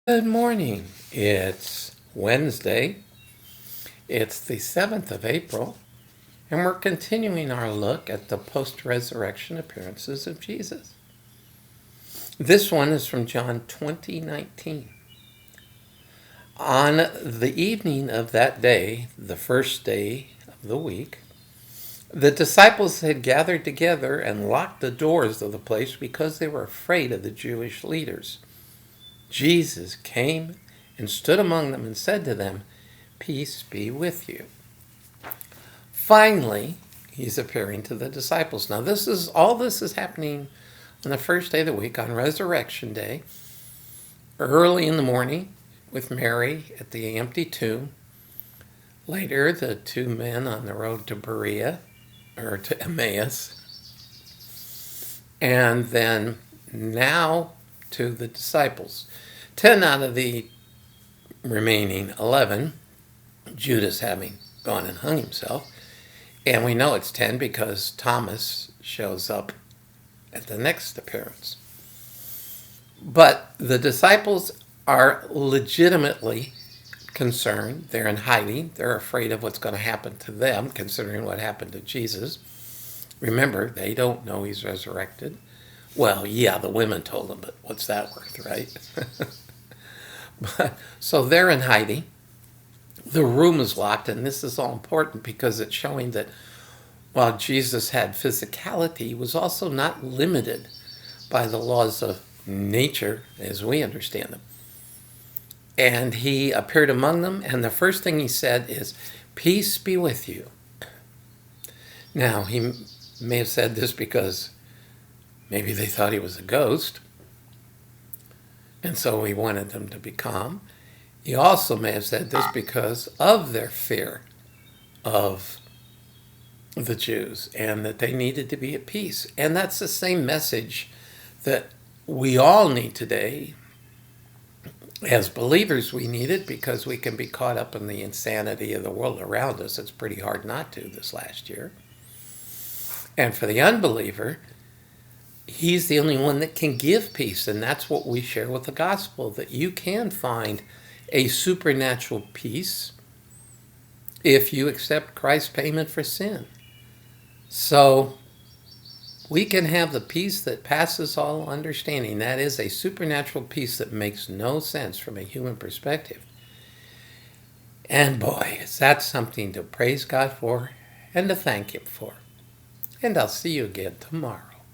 Good morning. It's Wednesday. It's the 7th of April, and we're continuing our look at the post-resurrection appearances of Jesus. This one is from John 20:19. On the evening of that day, the first day of the week, the disciples had gathered together and locked the doors of the place because they were afraid of the Jewish leaders. Jesus came and stood among them and said to them, "Peace be with you." Finally, he's appearing to the disciples. Now, this is happening on the first day of the week, on Resurrection Day, early in the morning with Mary at the empty tomb. Later, the two men on the road to Berea, or to Emmaus. And then now to the disciples. 10 out of the remaining 11, Judas having gone and hung himself. And we know it's 10 because Thomas shows up at the next appearance. But the disciples are legitimately concerned. They're in hiding. They're afraid of what's going to happen to them, considering what happened to Jesus. Remember, they don't know he's resurrected. Well, yeah, the women told them, but what's that worth, right? So they're in hiding. The room is locked, and this is all important because it's showing that while Jesus had physicality, he was also not limited by the laws of nature as we understand them. And he appeared among them, and the first thing he said is, "Peace be with you." Now, he may have said this because maybe they thought he was a ghost, and so he wanted them to be calm. He also may have said this because of their fear of the Jews and that they needed to be at peace. And that's the same message that we all need today. As believers, we need it because we can be caught up in the insanity of the world around us. It's pretty hard not to this last year. And for the unbeliever, he's the only one that can give peace, and that's what we share with the gospel, that you can find a supernatural peace if you accept Christ's payment for sin. So we can have the peace that passes all understanding. That is a supernatural peace that makes no sense from a human perspective. And boy, is that something to praise God for and to thank Him for. And I'll see you again tomorrow.